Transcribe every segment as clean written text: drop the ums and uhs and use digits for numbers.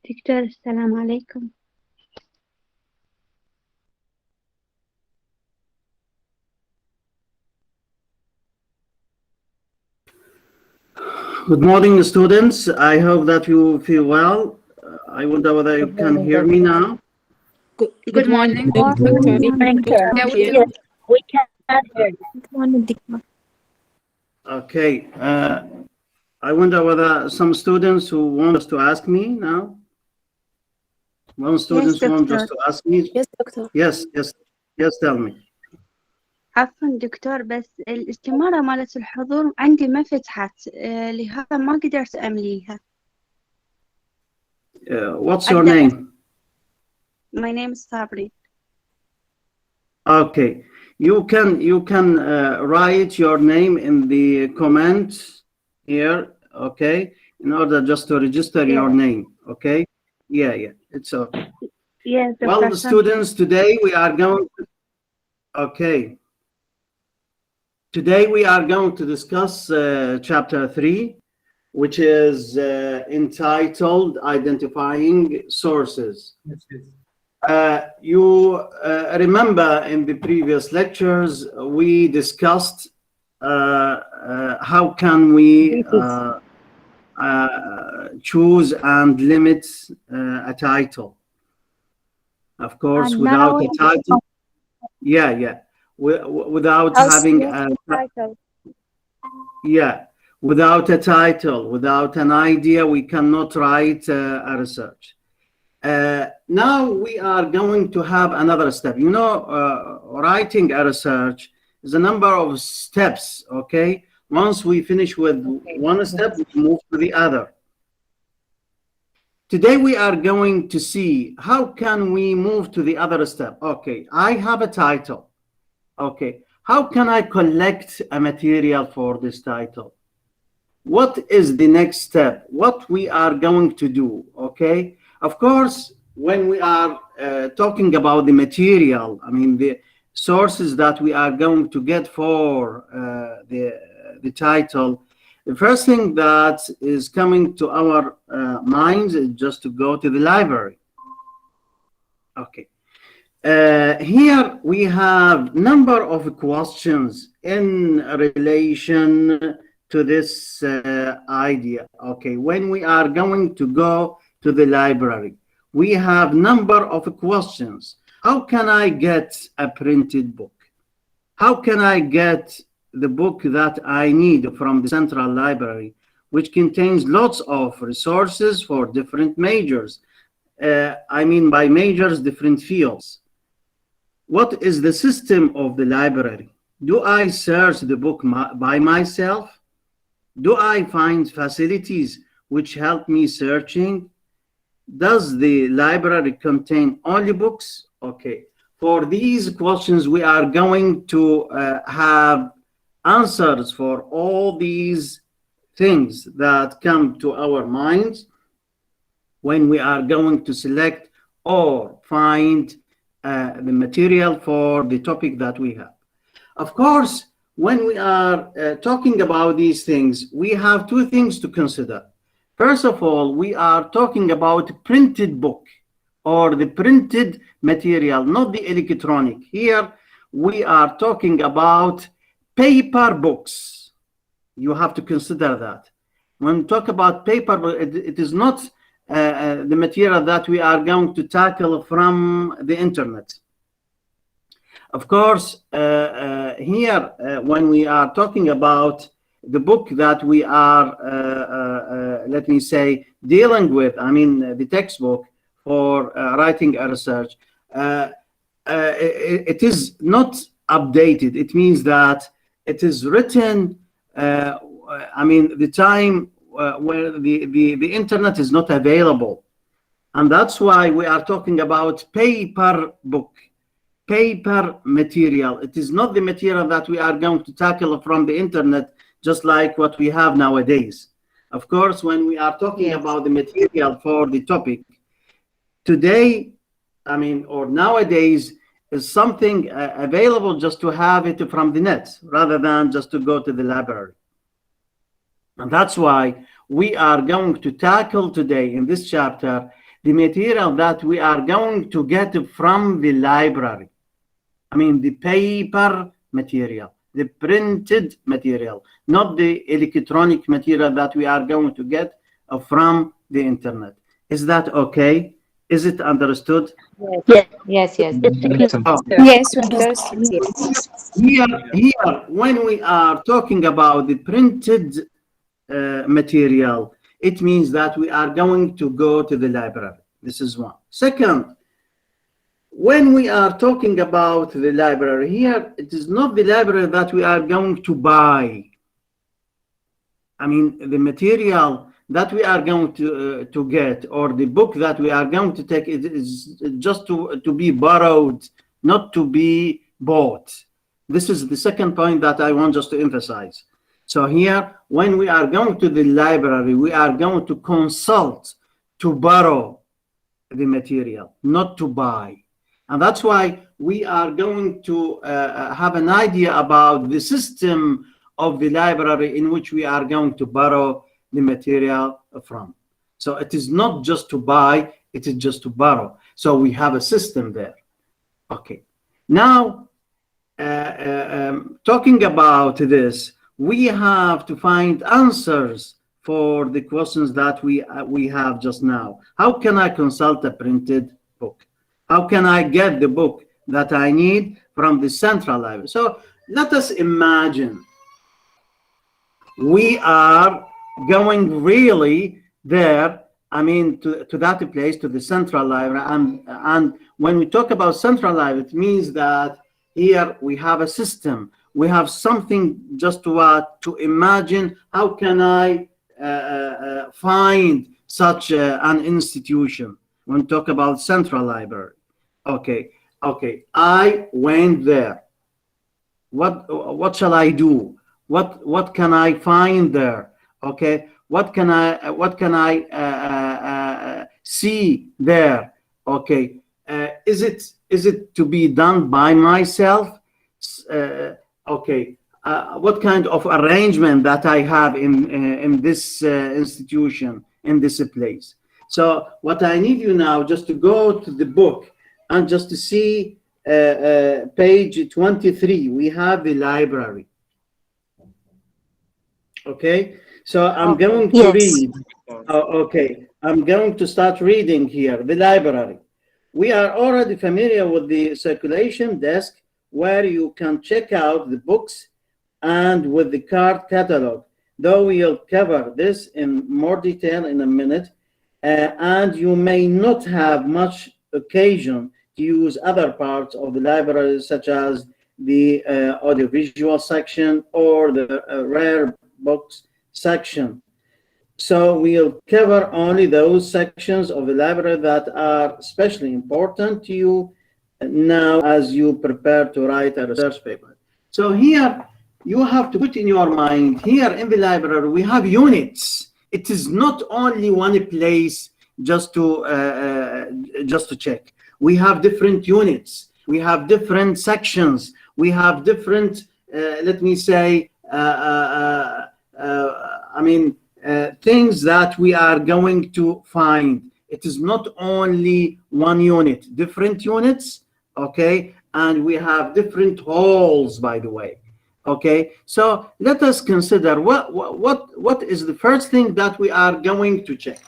دكتور السلام عليكم. Good morning, students. I hope that you feel well. I wonder whether you can hear me now. Good morning, Good Doctor. morning. Yeah, we can. Yes, we can hear you. Good morning, دكتور. Okay. I wonder whether some students who want us to ask me now. One students want just to ask me. Yes, Doctor. Yes, tell me. عفوا دكتور، بس الاستمارة مالت الحضور عندي ما فتحت، لهذا ما قدرت أمليها. What's your name? My name is Sabri. Okay. You can write your name in the comments here, okay, in order just to register your name, okay? Yeah, it's okay. Yes, Well, the students, today we are going to, okay. Today we are going to discuss chapter 3, which is entitled Identifying Sources. You remember in the previous lectures, we discussed how can we choose and limit a title. Of course, without a title. Without having a title. Without a title, without an idea, we cannot write a research. Now we are going to have another step. You know, writing a research is a number of steps, okay? Once we finish with one step, we move to the other. Today we are going to see how can we move to the other step. Okay, I have a title. Okay, how can I collect a material for this title? What is the next step? What we are going to do, okay? Of course, when we are talking about the material, I mean, the sources that we are going to get for the title, the first thing that is coming to our minds is just to go to the library. Okay. Here we have number of questions in relation to this idea. Okay, when we are going to go to the library, we have number of questions. How can I get a printed book? How can I get the book that I need from the central library, which contains lots of resources for different majors? I mean by majors, different fields. What is the system of the library? Do I search the book by myself? Do I find facilities which help me searching? Does the library contain only books? Okay. For these questions, we are going to have answers for all these things that come to our minds when we are going to select or find the material for the topic that we have. Of course, when we are talking about these things, we have two things to consider. First of all, we are talking about printed book or the printed material, not the electronic. Here, we are talking about paper books. You have to consider that. When we talk about paper, it is not the material that we are going to tackle from the internet. Of course, here, when we are talking about the book that we are, let me say, dealing with, I mean, the textbook for writing a research, it is not updated. It means that it is written, I mean, the time where the internet is not available. And that's why we are talking about paper book, paper material. It is not the material that we are going to tackle from the internet, just like what we have nowadays. Of course, when we are talking about the material for the topic, today, I mean, or nowadays, is something available just to have it from the net, rather than just to go to the library. And that's why we are going to tackle today in this chapter the material that we are going to get from the library. I mean, the paper material, the printed material, not the electronic material that we are going to get from the internet. Is that okay? Is it understood? Yes. Yes, yes. Oh, Yes, we understand. Yes. here, when we are talking about the printed material, it means that we are going to go to the library. This is one. Second, when we are talking about the library here, it is not the library that we are going to buy. I mean, the material that we are going to get, or the book that we are going to take, it is just to be borrowed, not to be bought. This is the second point that I want just to emphasize. So here, when we are going to the library, we are going to consult, to borrow the material, not to buy. And that's why we are going to have an idea about the system of the library in which we are going to borrow the material from. So it is not just to buy, it is just to borrow. So we have a system there. Okay. Now, talking about this, we have to find answers for the questions that we have just now. How can I consult a printed book? How can I get the book that I need from the central library? So let us imagine we are going really there, I mean, to that place, to the central library. And when we talk about central library, it means that here we have a system. We have something just to imagine, how can I find such an institution when we talk about central library. Okay, I went there. What shall I do? What can I find there? Okay, what can I see there? Okay, is it to be done by myself? Okay, what kind of arrangement that I have in this institution, in this place? So what I need you now just to go to the book and just to see page 23. We have the library. Okay, so I'm going to read. Okay, I'm going to start reading here, the library. We are already familiar with the circulation desk, where you can check out the books, and with the card catalog, though we'll cover this in more detail in a minute, and you may not have much occasion to use other parts of the library, such as the audiovisual section or the rare books section. So we'll cover only those sections of the library that are especially important to you now as you prepare to write a research paper. So here you have to put in your mind, here in the library we have units. It is not only one place just to check. We have different units. We have different sections. We have different, let me say, things that we are going to find. It is not only one unit, different units, okay? And we have different halls, by the way, okay? So let us consider what is the first thing that we are going to check.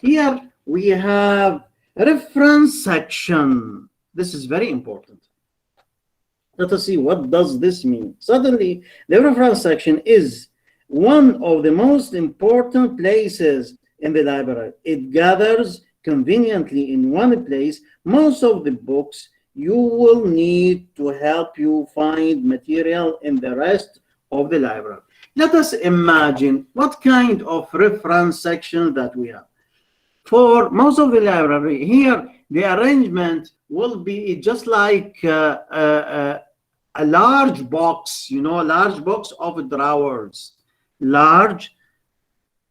Here we have a reference section. This is very important. Let us see, what does this mean? Suddenly, the reference section is one of the most important places in the library. It gathers conveniently in one place most of the books you will need to help you find material in the rest of the library. Let us imagine what kind of reference section that we have. For most of the library, here the arrangement will be just like a large box, you know, a large box of drawers. Large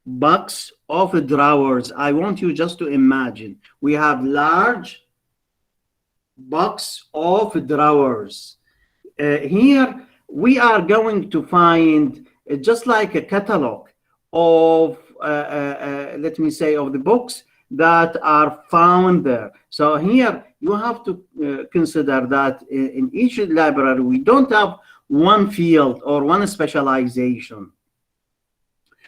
box of drawers. I want you just to imagine. We have large box of drawers. Here we are going to find just like a catalog of, let me say, of the books that are found there. So here you have to consider that in each library, we don't have one field or one specialization.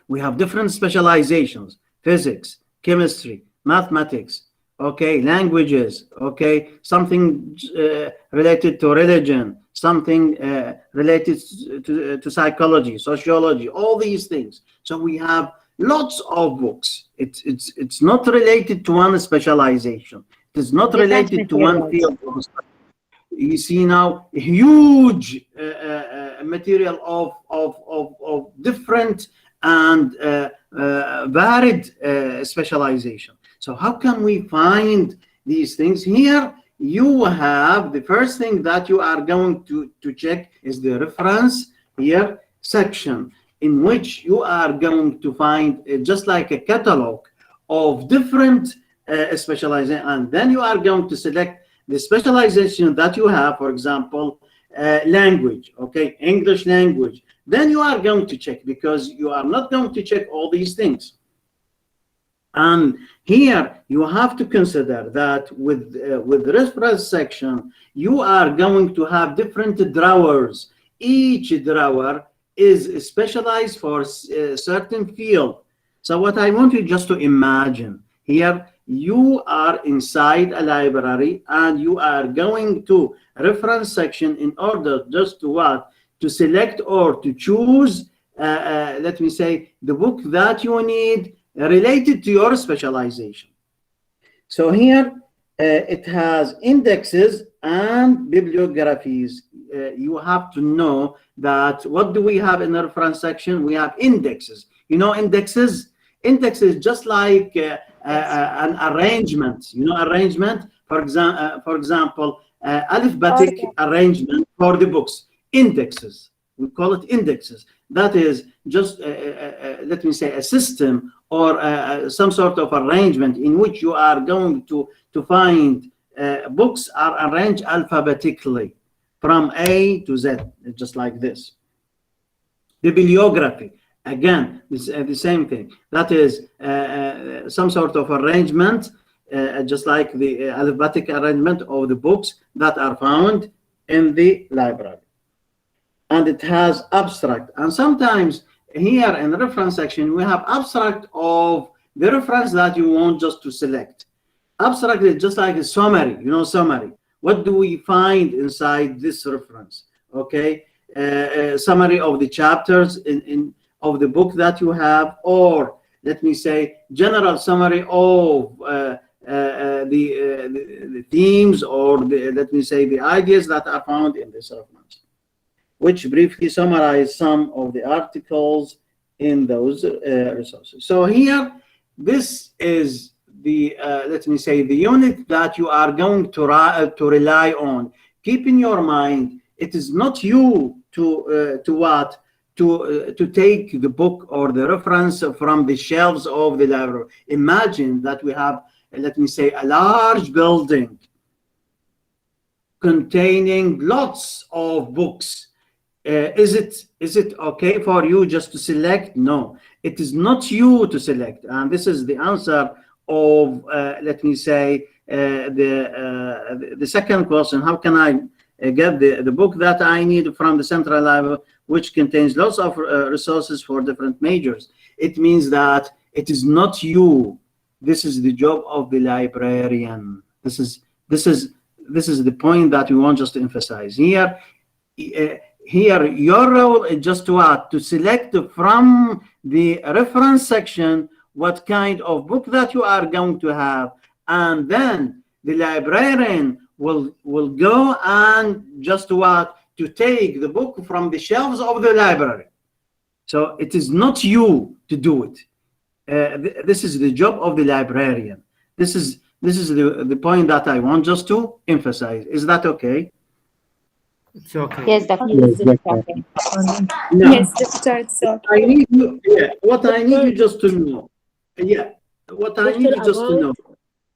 We have different specializations: physics, chemistry, mathematics, okay, languages, okay, something related to religion, something related to psychology, sociology, all these things. So we have lots of books. It's not related to one specialization. It is not related to one field. You see now a huge material of different and varied specialization. So how can we find these things? Here you have the first thing that you are going to check is the reference here section, in which you are going to find just like a catalog of different specialization, and then you are going to select the specialization that you have. For example, language, okay, English language. Then you are going to check, because you are not going to check all these things. And here you have to consider that with the reference section, you are going to have different drawers. Each drawer is specialized for a certain field. So what I want you just to imagine here, you are inside a library and you are going to reference section in order just to what? To select or to choose, let me say, the book that you need related to your specialization. So here it has indexes and bibliographies. You have to know that what do we have in the reference section? We have indexes. You know, indexes just like an arrangement. You know, arrangement. For example, alphabetic arrangement for the books. Indexes. We call it indexes. That is just let me say a system or some sort of arrangement in which you are going to find books are arranged alphabetically from A to Z, just like this. Bibliography, again, the same thing. That is some sort of arrangement, just like the alphabetic arrangement of the books that are found in the library. And it has abstract. And sometimes here in the reference section, we have abstract of the reference that you want just to select. Abstract is just like a summary, you know, summary. What do we find inside this reference? Okay, summary of the chapters of the book that you have, or let me say general summary of the themes, or let me say the ideas that are found in this reference, which briefly summarize some of the articles in those resources. So here, this is the let me say the unit that you are going to rely on. Keep in your mind, it is not you to take the book or the reference from the shelves of the library. Imagine that we have, let me say, a large building containing lots of books. Is it okay for you just to select? No, it is not you to select. And this is the answer of let me say the second question: how can I get the book that I need from the central library, which contains lots of resources for different majors? It means that it is not you. This is the job of the librarian. This is the point that we want just to emphasize here. Here, your role is just to select from the reference section what kind of book that you are going to have, and then the librarian will go and just to take the book from the shelves of the library. So it is not you to do it. This is the job of the librarian. This is the point that I want just to emphasize. Is that okay? It's okay. Yes, Dr. Yes, Okay. No. Yes, Doctor, it's okay. I need you, what I need you just to know. What I need you just to know.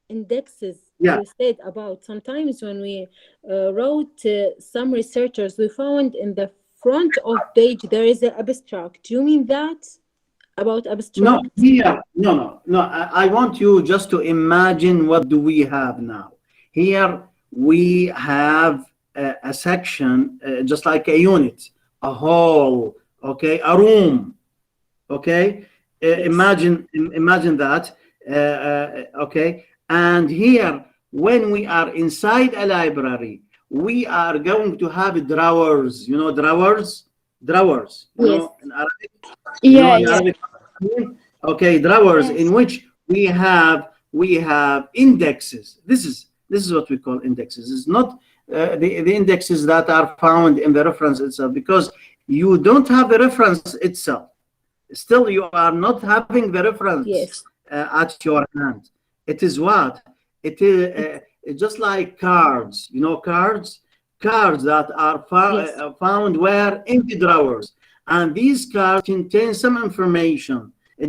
Indexes. Yeah. You said about sometimes when we wrote some researchers, we found in the front of page there is an abstract. Do you mean that? about No, abstract? here, no. I want you just to imagine what do we have now. Here we have a section, just like a unit, a hall, okay, a room, okay. Yes. Imagine that, okay. And here, when we are inside a library, we are going to have drawers. You know drawers, You Yes. know in Arabic. You know Yeah, in yeah. Arabic. Okay, drawers Yes. in which we have indexes. This is what we call indexes. It's not the indexes that are found in the reference itself, because you don't have the reference itself. Still, you are not having the reference Yes. at your hand. It is what? It is just like cards. You know cards that are Yes. found where? In the drawers. And these cards contain some information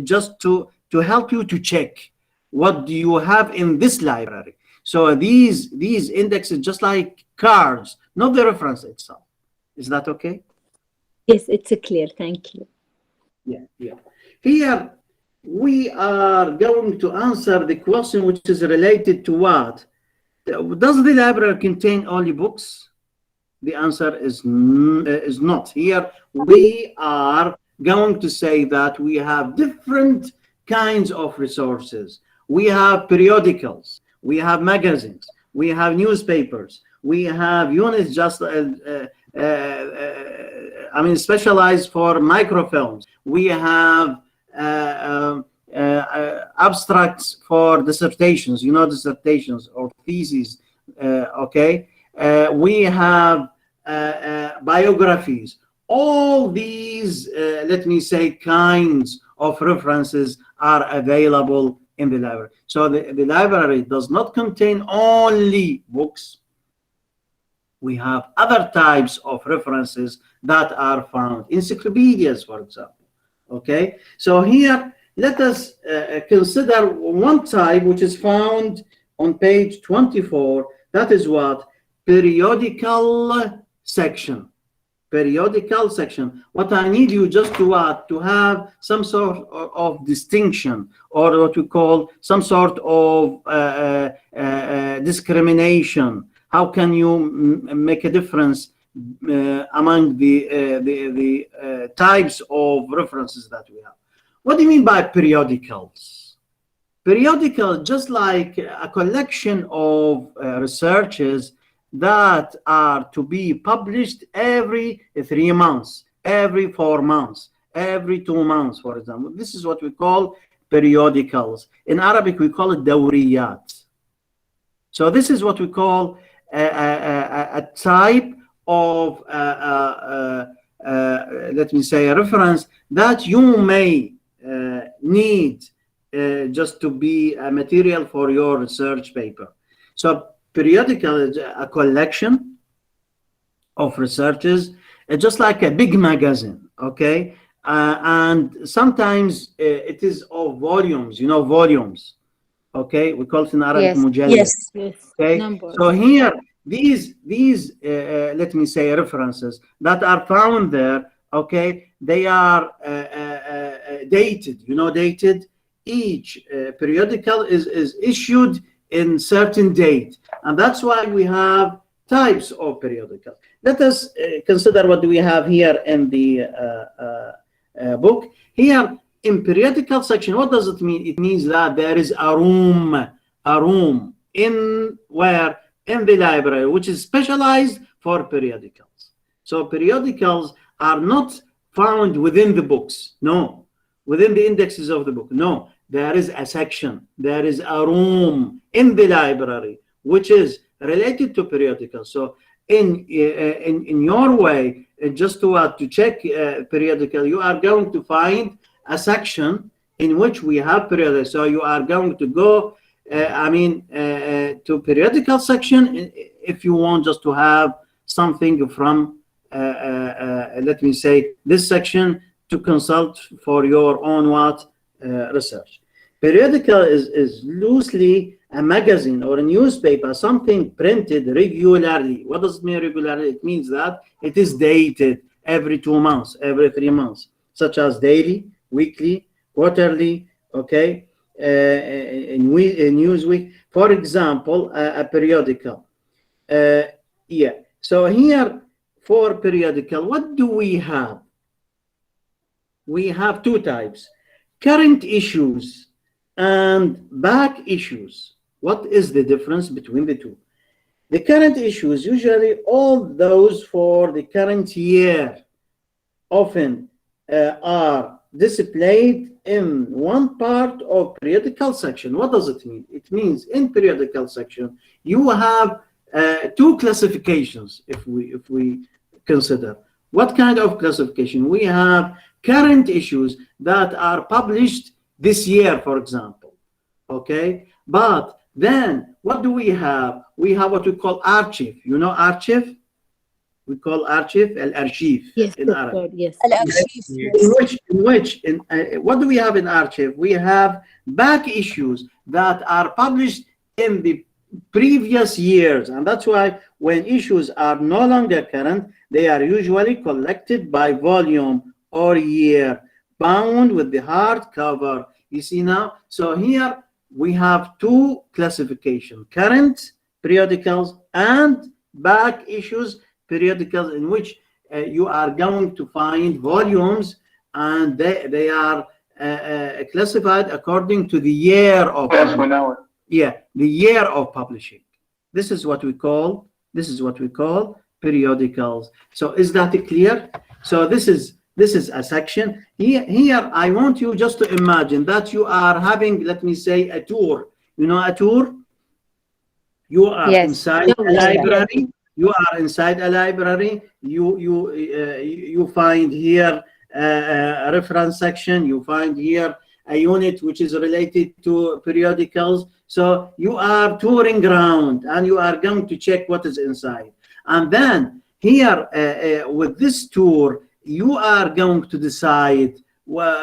just to help you to check what do you have in this library. So these indexes just like cards, not the reference itself. Is that okay? Yes, it's clear. Thank you. Yeah. Here we are going to answer the question which is related to what? Does the library contain only books? The answer is not. Here we are going to say that we have different kinds of resources. We have periodicals, we have magazines, we have newspapers, we have units just specialized for microfilms. We have abstracts for dissertations, dissertations or theses, okay? We have biographies. All these, let me say, kinds of references are available in the library. So the library does not contain only books. We have other types of references that are found, encyclopedias, for example. Okay, so here let us consider one type which is found on page 24. That is what? Periodical section. Periodical section. What I need you just to have some sort of distinction, or what we call some sort of discrimination. How can you make a difference among the types of references that we have? What do you mean by periodicals? Periodical, just like a collection of researches that are to be published every 3 months, every 4 months, every 2 months, for example. This is what we call periodicals. In Arabic, we call it dawriyat. So this is what we call a type of, let me say, a reference that you may need just to be a material for your research paper. So periodical is a collection of researches, just like a big magazine, okay? And sometimes it is of volumes, volumes, okay? We call it in Arabic mujallad. Yes. Yes. Okay, Numbers. so here, these let me say, references that are found there, okay, they are dated, dated. Each periodical is issued in certain date, and that's why we have types of periodicals. Let us consider what do we have here in the book. Here in periodical section, what does it mean? It means that there is a room in where? In the library, which is specialized for periodicals. So periodicals are not found within the books, no, within the indexes of the book, no. There is a section, there is a room in the library which is related to periodicals. So in your way, just to check periodical, you are going to find a section in which we have periodicals. So you are going to go to periodical section if you want just to have something from let me say, this section to consult for your own research. Periodical is loosely a magazine or a newspaper, something printed regularly. What does it mean regularly? It means that it is dated every 2 months, every 3 months, such as daily, weekly, quarterly, okay, in Newsweek, for example, a periodical. Yeah, so here for periodical, what do we have? We have two types: current issues and back issues. What is the difference between the two? The current issues, usually all those for the current year, often are displayed in one part of periodical section. What does it mean? It means in periodical section you have two classifications. If we consider, what kind of classification? We have current issues that are published this year, for example, okay? But then what do we have? We have what we call archive. You know archive? We call archive al-archive in Arabic. Yes. What do we have in archive? We have back issues that are published in the previous years, and that's why when issues are no longer current, they are usually collected by volume or year, bound with the hard cover. You see now? So here we have two classifications: current periodicals and back issues periodicals, in which you are going to find volumes, and they are classified according to the year of the year of publishing. This is what we call periodicals. So is that clear? So this is a section. Here I want you just to imagine that you are having, let me say, a tour. You know a tour? You are inside a library. You are inside a library. You find here a reference section. You find here a unit which is related to periodicals. So you are touring around and you are going to check what is inside. And then here with this tour, you are going to decide what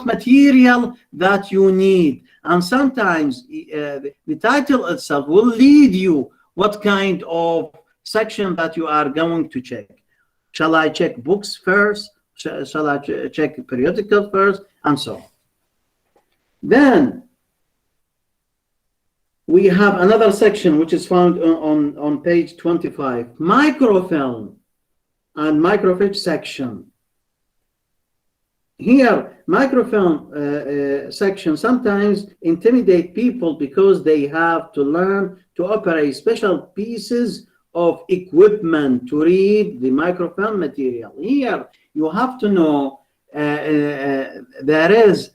material that you need. And sometimes the title itself will lead you what kind of section that you are going to check. Shall I check books first? Shall I check periodical first? And so on. Then we have another section which is found on page 25, microfilm and microfiche section. Here, microfilm section sometimes intimidate people because they have to learn to operate special pieces of equipment to read the microfilm material. Here, you have to know there is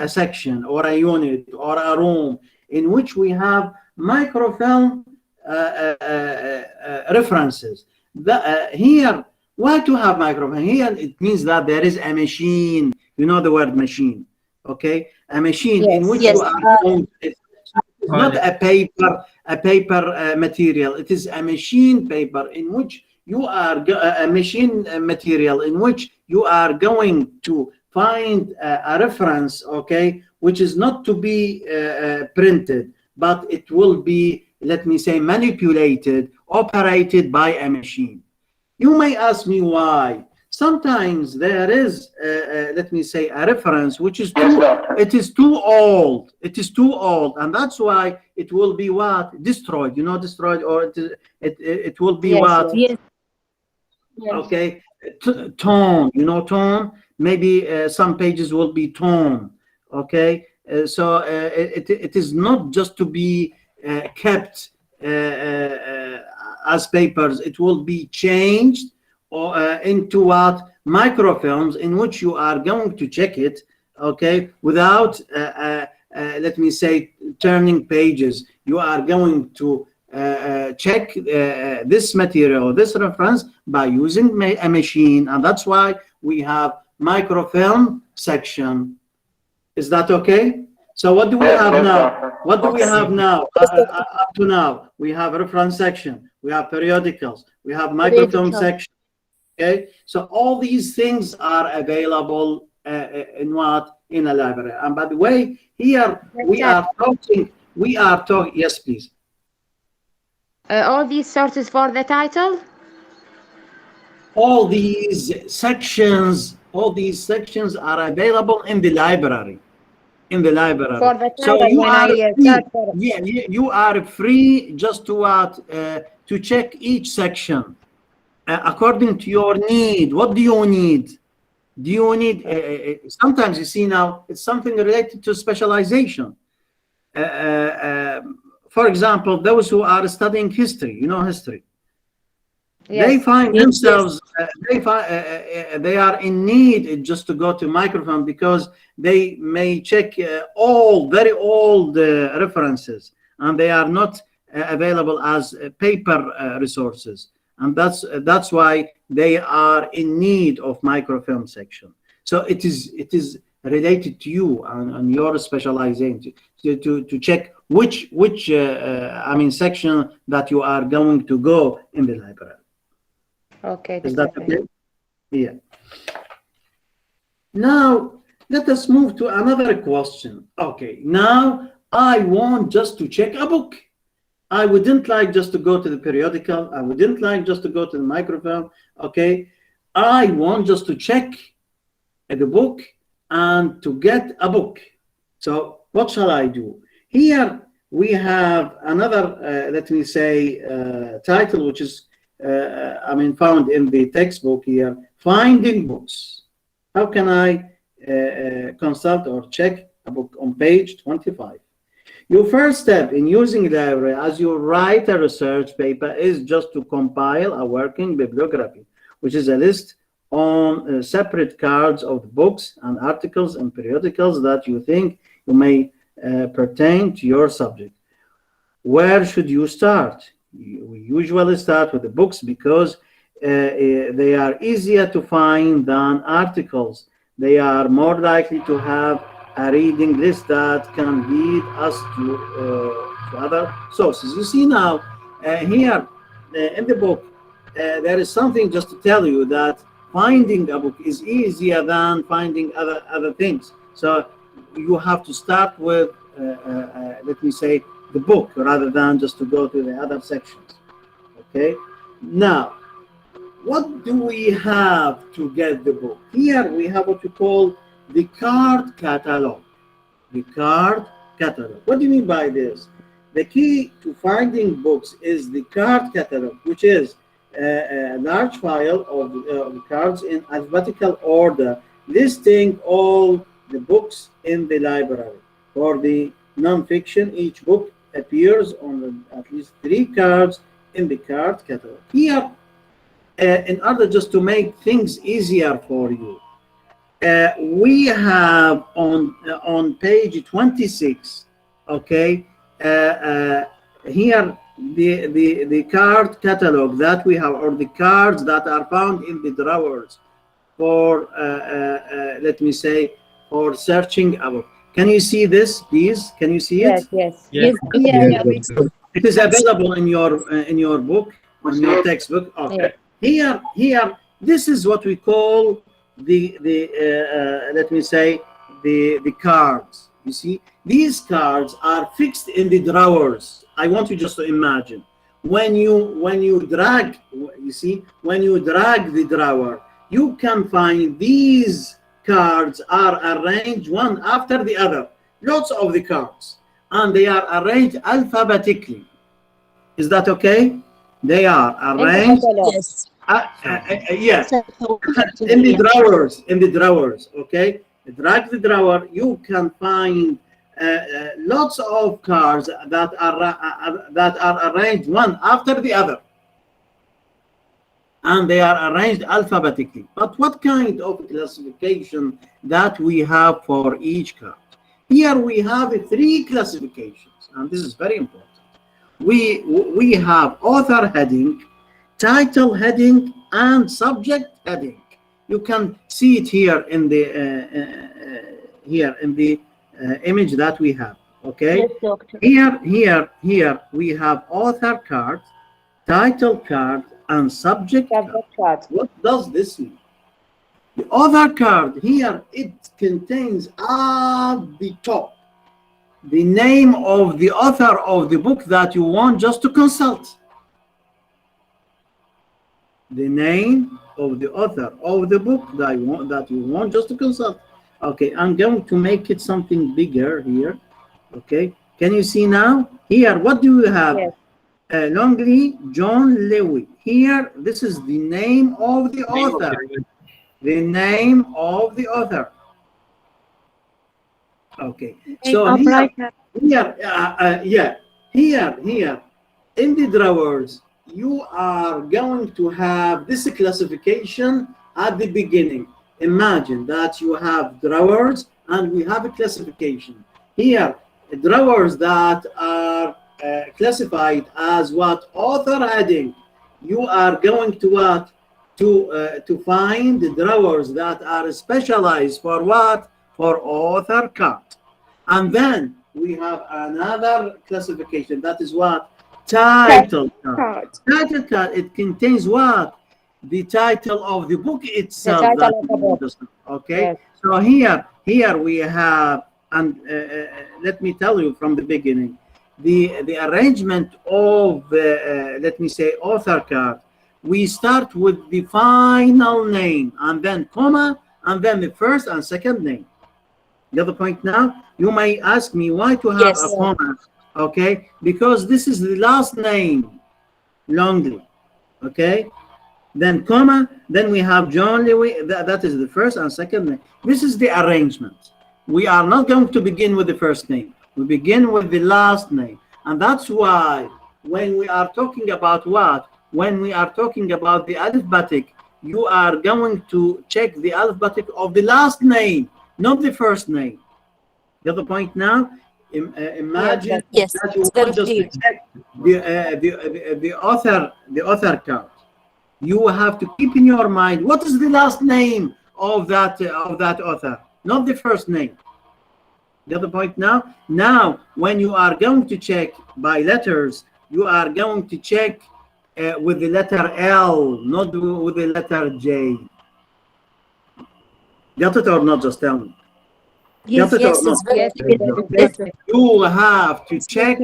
a section or a unit or a room in which we have microfilm references. Here, why to have microfilm? Here it means that there is a machine. You know the word machine, okay? A machine in which you are going. It's not a paper material. It is a machine paper in which you are a machine material in which you are going to find a reference, okay, which is not to be printed, but it will be, let me say, manipulated, operated by a machine. You may ask me why. Sometimes there is, let me say, a reference which is too old. It is too old, and that's why it will be what? Destroyed. You know, destroyed, or it will be what? Yes. Okay, torn. You know, torn. Maybe some pages will be torn. Okay, so it is not just to be kept as papers. It will be changed or into what? Microfilms, in which you are going to check it, okay, without let me say turning pages. You are going to check this material, this reference, by using a machine, and that's why we have microfilm section. Is that okay? So what do we have now? What do we have now? Up to now, we have a reference section, we have periodicals, we have microfilm section. Okay, so all these things are available in what? In a library. And by the way, here we are talking. Yes, please. All these sources for the title? All these sections all these sections are available in the library. In the library. For the So title you when are I free. search for it. Yeah, you are free just to check each section according to your need. What do you need? Do you need? Sometimes you see now it's something related to specialization. For example, those who are studying history, you know history. Yes. They find Yes, themselves, they are in need just to go to microfilm because they may check very old references, and they are not available as paper resources. And that's why they are in need of microfilm section. So it is related to you and your specialization to check which section that you are going to go in the library. Okay. Is that okay? Yeah. Now, let us move to another question. Okay, now I want just to check a book. I wouldn't like just to go to the periodical. I wouldn't like just to go to the microfilm. Okay, I want just to check the book and to get a book. So what shall I do? Here we have another, let me say, title, which is found in the textbook here, Finding Books. How can I consult or check a book on page 25? Your first step in using the library as you write a research paper is just to compile a working bibliography, which is a list on separate cards of books and articles and periodicals that you think you may pertain to your subject. Where should you start? We usually start with the books because they are easier to find than articles. They are more likely to have a reading list that can lead us to other sources. You see now here in the book, there is something just to tell you that finding a book is easier than finding other things. So you have to start with, let me say, the book rather than just to go to the other sections. Okay, now what do we have to get the book? Here we have what we call the card catalog. The card catalog. What do you mean by this? The key to finding books is the card catalog, which is a large file of cards in alphabetical order, listing all the books in the library. For the non-fiction, each book appears on at least 3 cards in the card catalog. Here, in order just to make things easier for you, we have on page 26, okay, here the card catalog that we have, or the cards that are found in the drawers for let me say, for searching a book. Can you see this, please? Can you see it? Yes. Yes. It is available in your book, in your textbook. Okay. Yeah. Here, this is what we call the let me say, the cards. You see, these cards are fixed in the drawers. I want you just to imagine when you drag, you see, when you drag the drawer, you can find these cards are arranged one after the other, lots of the cards, and they are arranged alphabetically. Is that okay? They are arranged. Yes. Yes, in the drawers. Okay, drag the drawer, you can find lots of cards that are arranged one after the other, and they are arranged alphabetically. But what kind of classification that we have for each card? Here we have 3 classifications, and this is very important. We have author heading, title heading, and subject heading. You can see it here in the image that we have. Okay. Yes, doctor. Here we have author card, title card, and subject card. What does this mean? The author card here, it contains at the top the name of the author of the book that you want just to consult. the name of the author of the book that you want just to consult. Okay, I'm going to make it something bigger here. Okay, can you see now? Here, what do you have? Yes. Longley, John Lewis. Here, this is the name of the author. The name of the author. Okay, so here, here in the drawers, you are going to have this classification at the beginning. Imagine that you have drawers and we have a classification. Here, drawers that are classified as what? Author heading. You are going to what? To find the drawers that are specialized for what? For author card. And then we have another classification. That is what? Title card. Title card, it contains what? The title of the book itself. The title of the book. Okay. Yes. So here we have, and let me tell you from the beginning, the arrangement of let me say author card. We start with the final name and then comma and then the first and second name. The other point now, you may ask me why to have a comma. Okay, because this is the last name, Longley. Okay, then comma, then we have John Lewis. That is the first and second name. This is the arrangement. We are not going to begin with the first name. We begin with the last name, and that's why when we are talking about what? When we are talking about the alphabetic, you are going to check the alphabetic of the last name, not the first name. The other point now, imagine that you want just to check the author card. You have to keep in your mind what is the last name of that author, not the first name. The other point now when you are going to check by letters, you are going to check with the letter L, not with the letter J. Got it or not? Just tell me. Yes, Got it yes, or not? yes, Okay. You have to check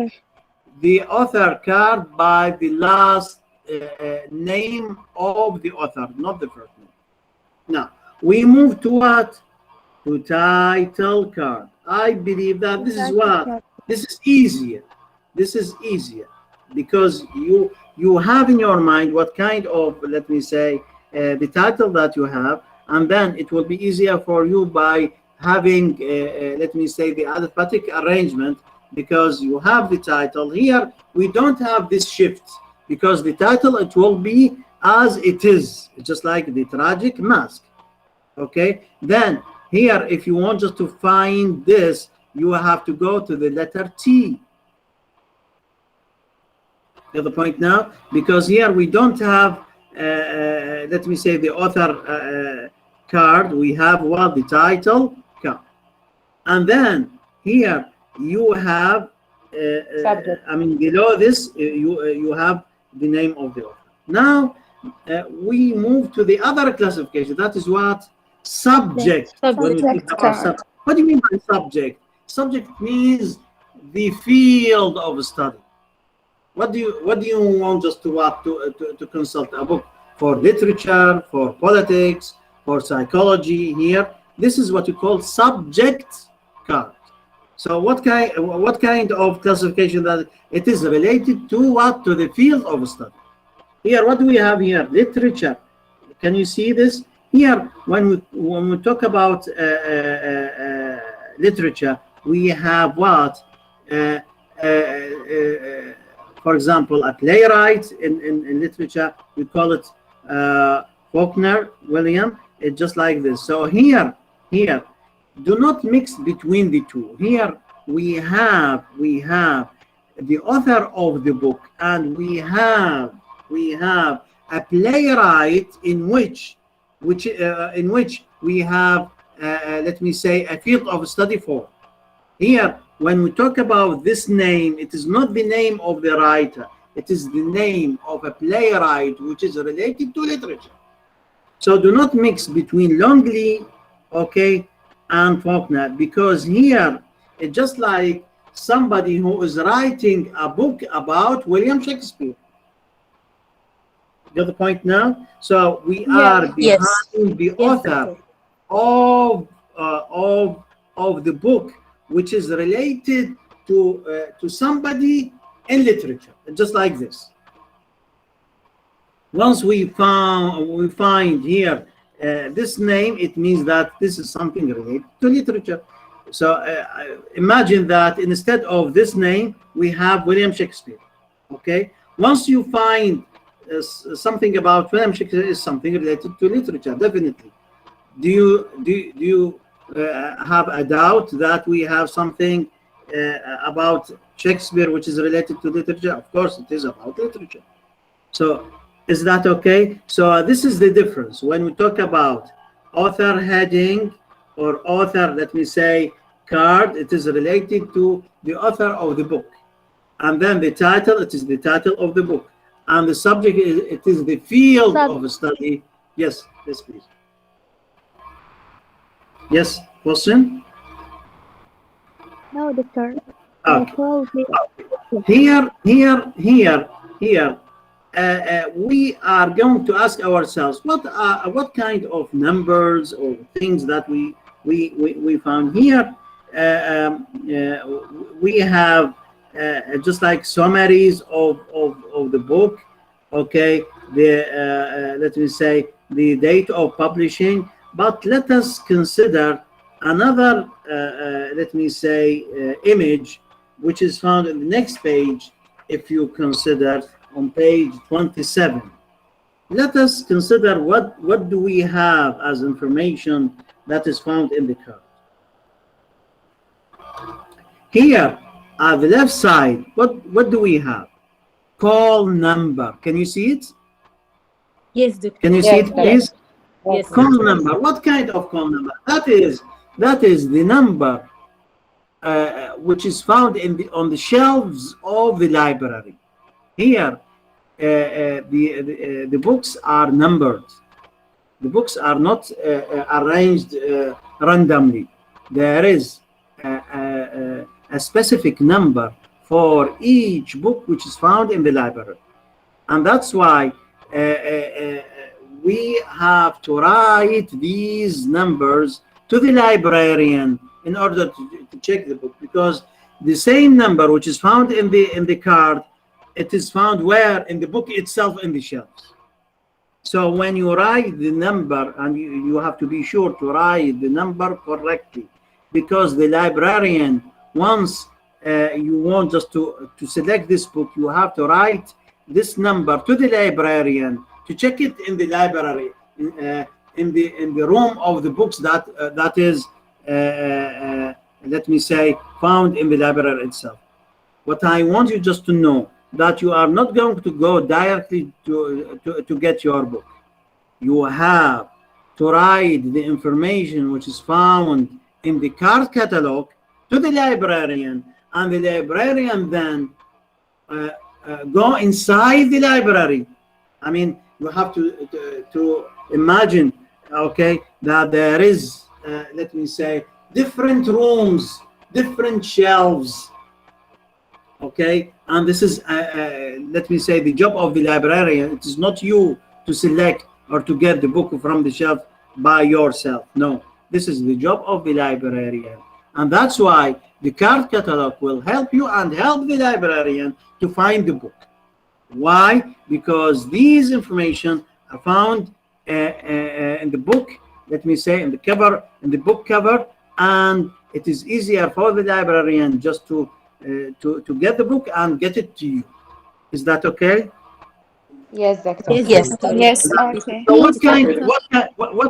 the author card by the last name of the author, not the first name. Now, we move to what? To title card. I believe that this is what? This is easier. This is easier because you have in your mind what kind of, let me say, the title that you have, and then it will be easier for you by having, let me say, the alphabetic arrangement, because you have the title. Here, we don't have this shift because the title, it will be as it is, just like the tragic mask. Okay, then here, if you want just to find this, you have to go to the letter T. The other point now, because here we don't have, let me say, the author card. We have what? The title card. And then here you have, I mean, below this, you have the name of the author. Now, we move to the other classification. That is what? Subject. Subject card. What do you mean by subject? Subject means the field of study. What do you want us to consult? A book for literature, for politics, for psychology? Here, this is what you call subject card. So what kind of classification that it is related to? What? To the field of study. Here, what do we have here? Literature. Can you see this? Here, when we talk about literature, we have what? For example, a playwright in literature, we call it Faulkner William. It's just like this. So here, do not mix between the two. Here we have the author of the book, and we have a playwright in which we have let me say a field of study for. Here, when we talk about this name, it is not the name of the writer. It is the name of a playwright which is related to literature. So do not mix between Longley, okay, and Faulkner, because here it's just like somebody who is writing a book about William Shakespeare. Got the point now? So we Yeah. are Yes. behind the Yes, author doctor. of the book, which is related to somebody in literature, just like this. Once we find here this name, it means that this is something related to literature. So imagine that instead of this name, we have William Shakespeare. Okay. Once you find something about William Shakespeare, is something related to literature, definitely. Do you have a doubt that we have something about Shakespeare which is related to literature? Of course, it is about literature. So is that okay? So this is the difference when we talk about author heading or author, let me say, card. It is related to the author of the book, and then the title. It is the title of the book, and the subject is it is the field of study. Yes, yes, please. Yes, question. No, doctor. Okay. Call the Here, we are going to ask ourselves what kind of numbers or things that we found here. We have just like summaries of the book. Okay, the let me say the date of publishing. But let us consider another let me say image, which is found in the next page. If you consider on page 27, let us consider what do we have as information that is found in the card. Here at the left side, what do we have? Call number. Can you see it? Yes, doctor. Can you see it, please? Yes. Call number. What kind of call number? That is the number which is found on the shelves of the library. Here, the books are numbered. The books are not arranged randomly. There is a specific number for each book which is found in the library, and that's why we have to write these numbers to the librarian in order to check the book, because the same number which is found in the card, it is found where? In the book itself, in the shelves. So when you write the number, and you have to be sure to write the number correctly, because the librarian, once you want just to select this book, you have to write this number to the librarian to check it in the library, in the room of the books that is let me say found in the library itself. What I want you just to know, that you are not going to go directly to get your book. You have to write the information which is found in the card catalog to the librarian, and the librarian then go inside the library. I mean, you have to imagine, okay, that there is, let me say, different rooms, different shelves, okay, and this is, let me say, the job of the librarian. It is not you to select or to get the book from the shelf by yourself. No, this is the job of the librarian, and that's why the card catalog will help you and help the librarian to find the book. Why? Because these information are found in the book, let me say, in the cover, in the book cover, and it is easier for the librarian just to get the book and get it to you. Is that okay? Yes, doctor. Yes. Yes, okay. So what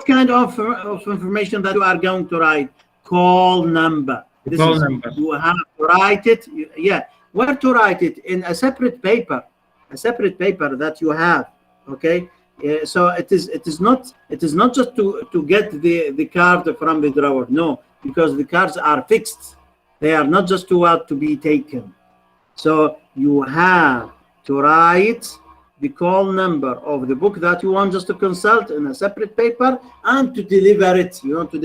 kind of information that you are going to write? Call number. This Call is, number. you have to write it. Yeah, where to write it? In a separate paper that you have. Okay. So it is not just to get the card from the drawer. No, because the cards are fixed. They are not just to be taken. So you have to write the call number of the book that you want just to consult in a separate paper, and to deliver it. You want to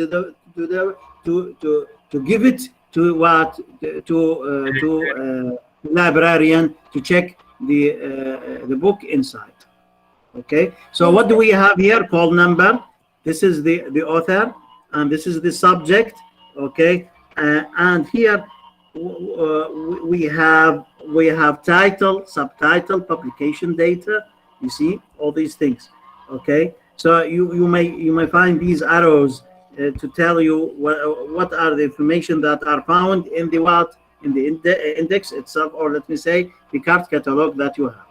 give it to what to librarian to check the book inside. Okay, so what do we have here? Call number. This is the author, and this is the subject. Okay, and here we have title, subtitle, publication data. You see all these things. Okay, so you may find these arrows to tell you what are the information that are found in the index itself, or let me say the card catalog that you have.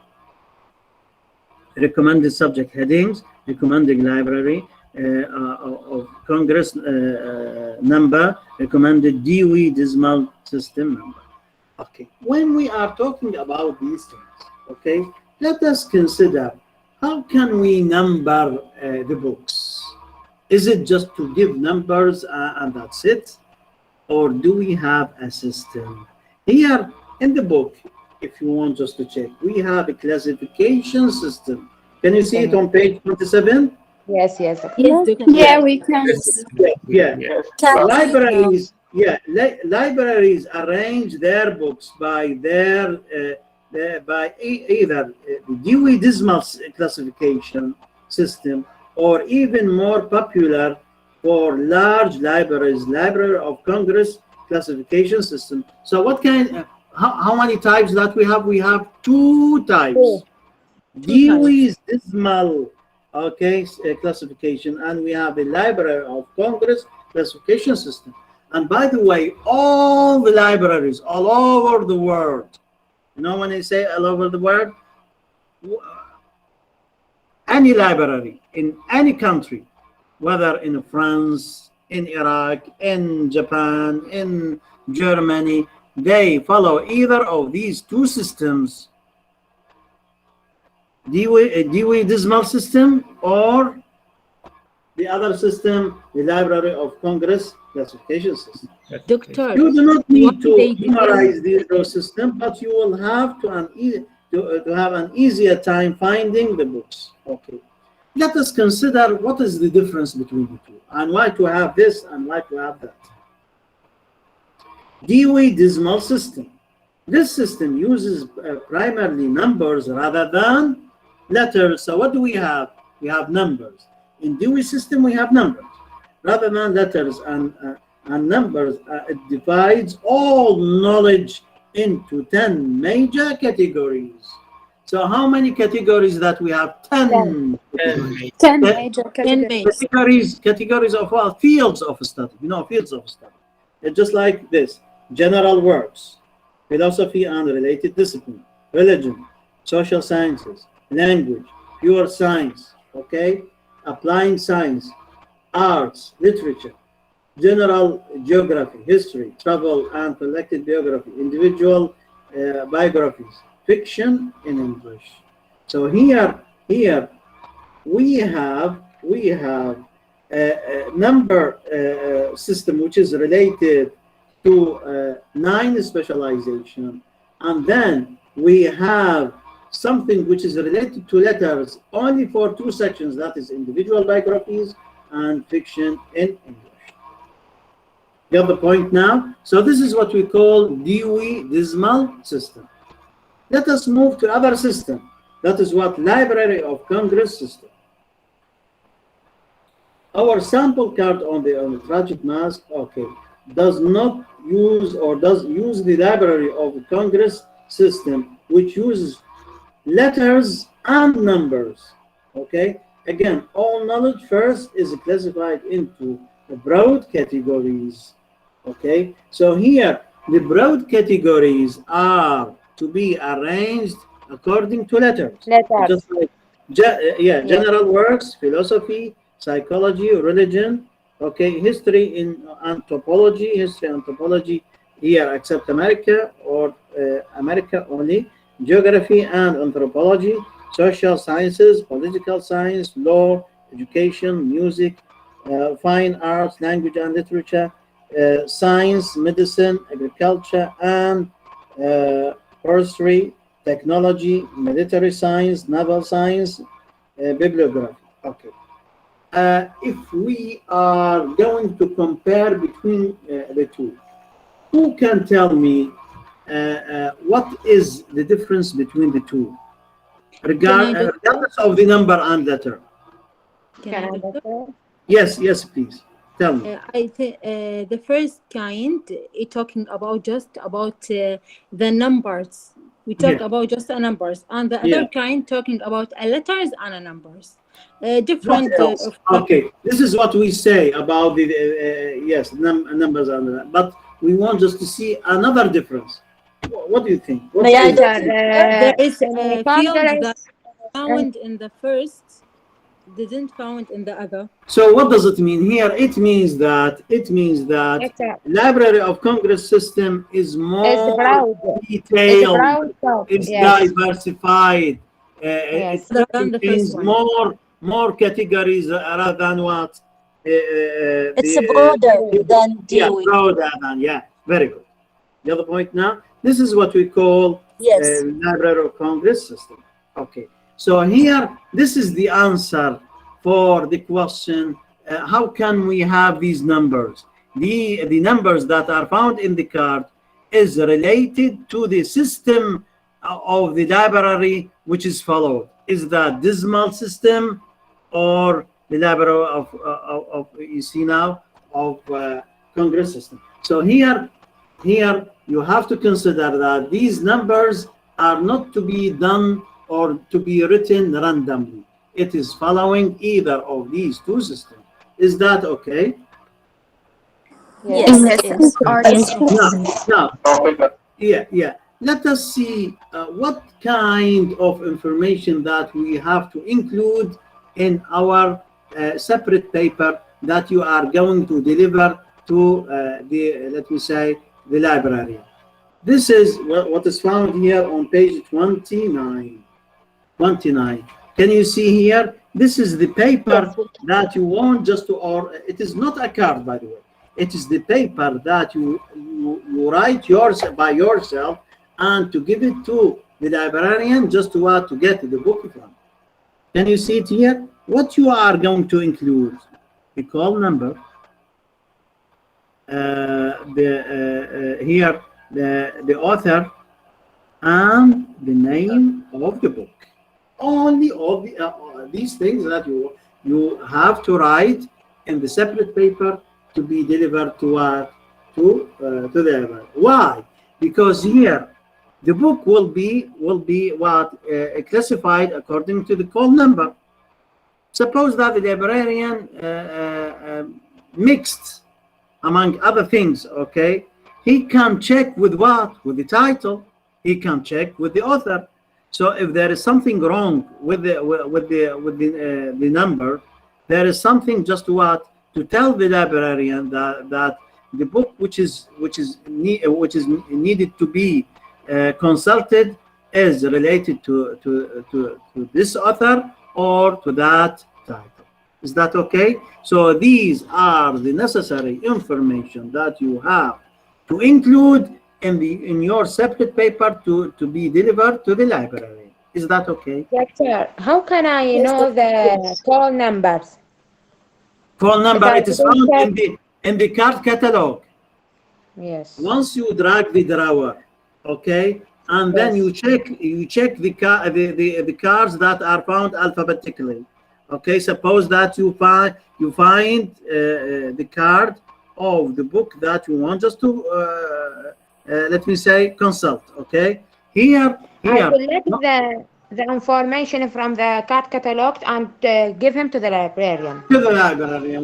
Recommended subject headings, recommended library of Congress number, recommended Dewey Decimal System number. Okay, when we are talking about these things, okay, let us consider how can we number the books. Is it just to give numbers and that's it? Or do we have a system? Here in the book, if you want just to check, we have a classification system. Can you see it on page 27? Yes, yes. Yes, Doctor. Yeah, we can. Yeah. Libraries, libraries arrange their books by their either the Dewey Decimal classification system, or even more popular for large libraries, Library of Congress classification system. So what kind? How many types that we have? We have 2 types. Dewey's Decimal, okay, classification, and we have the Library of Congress classification system. And by the way, all the libraries all over the world, you know, when I say all over the world, any library in any country, whether in France, in Iraq, in Japan, in Germany, they follow either of these 2 systems, Dewey Decimal System, or the other system, the Library of Congress classification system. Doctor, You do not need to they memorize those systems, but you will have to have an easier time finding the books. Okay. Let us consider what is the difference between the 2, and why to have this and why to have that. Dewey Decimal System. This system uses primarily numbers rather than letters. So what do we have? We have numbers. In Dewey system, we have numbers rather than letters and numbers. It divides all knowledge into 10 major categories. So how many categories that we have? 10. 10 major categories. Categories of what? Fields of study. You know, fields of study. It's just like this: general works, philosophy and related discipline, religion, social sciences, language, pure science, okay, applying science, arts, literature, general geography, history, travel and collected biography, individual biographies, fiction in English. So here we have a number system which is related to 9 specialization, and then we have something which is related to letters only for 2 sections, that is individual biographies and fiction in English. Get the point now? So this is what we call Dewey Decimal System. Let us move to other system. That is what Library of Congress system. Our sample card on the tragic mask, okay, does not use or does use the Library of Congress system, which uses letters and numbers. Okay, again, all knowledge first is classified into the broad categories. Okay, so here the broad categories are to be arranged according to letters. Just like general works, philosophy, psychology, religion, okay, history and anthropology, here except America or America only, geography and anthropology, social sciences, political science, law, education, music, fine arts, language and literature, science, medicine, agriculture and forestry, technology, military science, naval science, bibliography. Okay. If we are going to compare between the 2, who can tell me what is the difference between the 2? regardless of the number and letter. Can I, doctor? Yes, yes, please. Tell me. I think the first kind talking about just about the numbers. We talk about just the numbers, and the other kind talking about letters and numbers. Different. Okay, this is what we say about the yes numbers and but we want just to see another difference. What do you think? There is a field that found in the first, didn't found in the other. So what does it mean here? It means that Library of Congress system is more detailed, it's diversified, it contains more categories rather than what it's broader than Dewey. Broader than, very good. The other point now, this is what we call Library of Congress system. Okay, so here, this is the answer for the question, how can we have these numbers? The numbers that are found in the card is related to the system of the library which is followed. Is that decimal system or the library of you see now, of Congress system. So here you have to consider that these numbers are not to be done or to be written randomly. It is following either of these two systems. Is that okay? Yes. Now, let us see what kind of information that we have to include in our separate paper that you are going to deliver to let me say, the librarian. This is what is found here on page 29. Can you see here? This is the paper that you want just to, or it is not a card, by the way. It is the paper that you write by yourself and to give it to the librarian just to get the book from. Can you see it here? What you are going to include? The call number. Here the author and the name of the book. Only all these things that you have to write in the separate paper to be delivered to the library. Why? Because here the book will be classified according to the call number. Suppose that the librarian mixed among other things, okay? He can check with what? With the title. He can check with the author. So if there is something wrong with the number, there is something just to tell the librarian that the book which is needed to be consulted is related to this author or to that title. Is that okay? So these are the necessary information that you have to include in your separate paper to be delivered to the library. Is that okay? Doctor, how can I know the call numbers? Call number, it is found in the card catalog. Yes. Once you drag the drawer, okay, and then you check the cards that are found alphabetically. Okay, suppose that you find the card of the book that you want just to let me say consult. Okay, here I collect the information from the card catalog and give him to the librarian.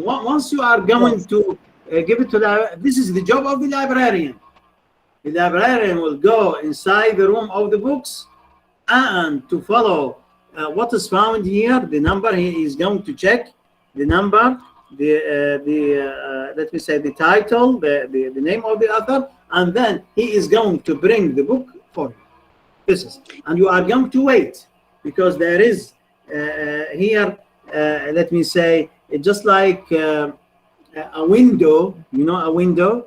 Once you are going to give it to this is the job of the librarian. The librarian will go inside the room of the books and to follow what is found here, the number. He is going to check the number, let me say the title, the name of the author, and then he is going to bring the book for you. This is, and you are going to wait because there is here, let me say, it's just like a window, you know, a window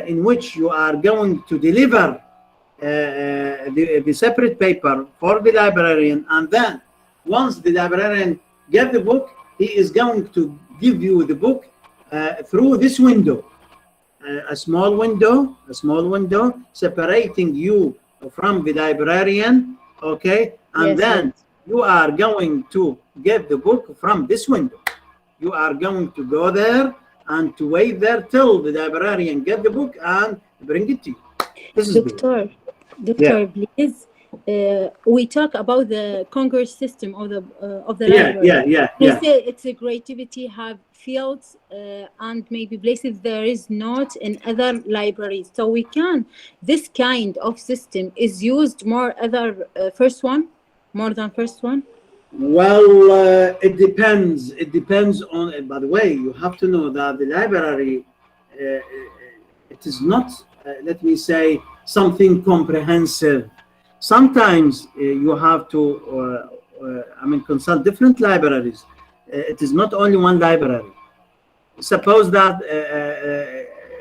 in which you are going to deliver the separate paper for the librarian, and then once the librarian gets the book, he is going to give you the book through this window, a small window separating you from the librarian okay? And Yes, then you are going to get the book from this window. You are going to go there and to wait there till the librarian get the book and bring it to you. This is Doctor, please. We talk about the Congress system of the library. You say it's a creativity have fields and maybe places there is not in other libraries. So we can, this kind of system is used more other more than first one? Well, it depends. It depends on, by the way, you have to know that the library, it is not, let me say, something comprehensive. Sometimes you have to, consult different libraries. It is not only one library. Suppose that,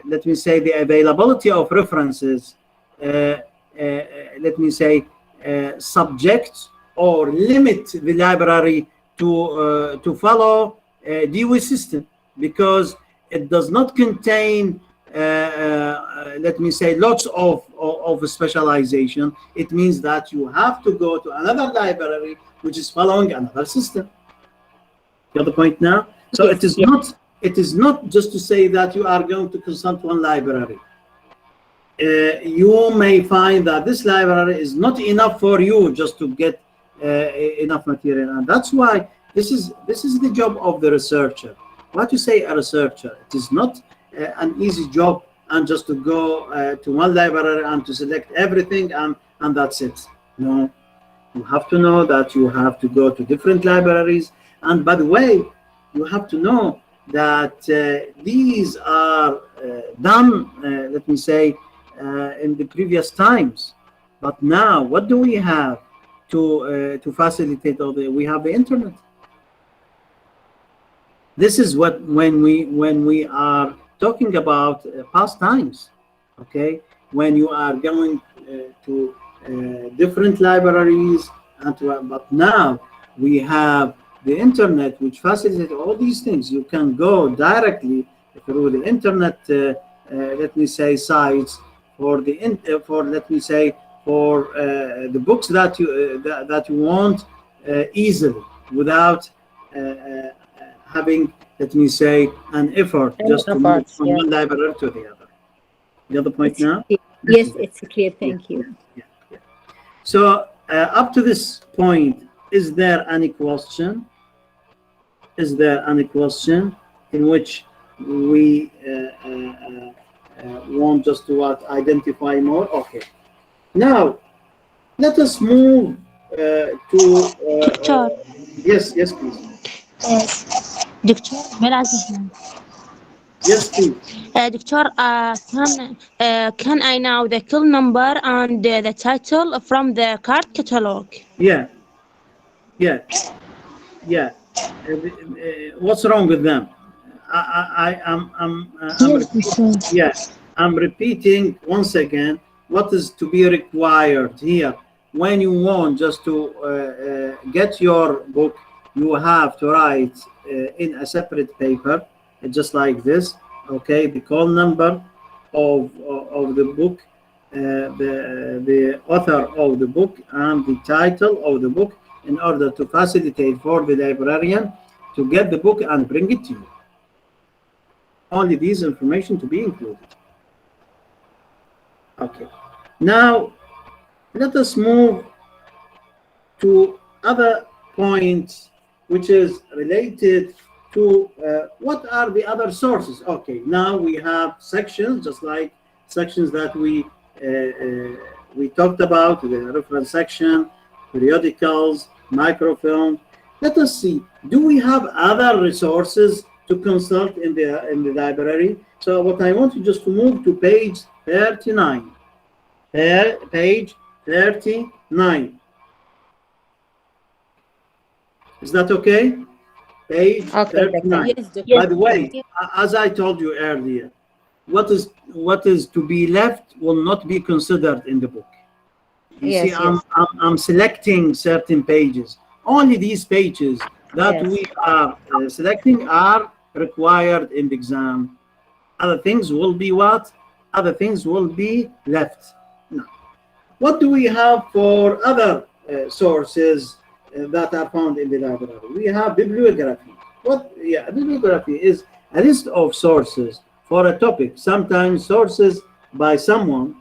let me say, the availability of references, let me say, subject or limit the library to follow Dewey system, because it does not contain, let me say, lots of specialization. It means that you have to go to another library which is following another system. You have the point now? So Yes, it is not just to say that you are going to consult one library. You may find that this library is not enough for you just to get enough material, and that's why this is the job of the researcher. What you say, a researcher, it is not an easy job and just to go to one library and to select everything and that's it. No, you have to know that you have to go to different libraries. And by the way, you have to know that these are done, let me say, in the previous times. But now, what do we have to facilitate all the? We have the internet. This is what when we are talking about past times, okay? When you are going to different libraries, but now we have the internet, which facilitates all these things. You can go directly through the internet, let me say, sites for the let me say, for the books that you want easily, without having, let me say, an effort just to move from one library to the other. The other point now? Yes, it's clear. Thank you. Yeah. So up to this point, is there any question? Is there any question in which we want just to identify more? Okay. Now, let us move to... Doctor. Yes, please. Doctor, Yes, please. Doctor, can I know the kill number and the title from the card catalog? Yeah. What's wrong with them? I'm repeating once again what is to be required here. When you want just to get your book, you have to write in a separate paper, just like this, okay? The call number of the book, the author of the book, and the title of the book, in order to facilitate for the librarian to get the book and bring it to you. Only these information to be included. Okay. Now, let us move to other points which is related to what are the other sources. Okay, now we have sections, just like sections that we talked about, the reference section, periodicals, microfilm. Let us see, do we have other resources to consult in the library? So what I want you just to move to page 39. Page 39. Is that okay? Page 39. Yes, By the way, as I told you earlier, what is to be left will not be considered in the book. You see, I'm selecting certain pages. Only these pages that we are selecting are required in the exam. Other things will be what? Other things will be left. Now, what do we have for other sources that are found in the library. We have bibliography. Bibliography is a list of sources for a topic, sometimes sources by someone,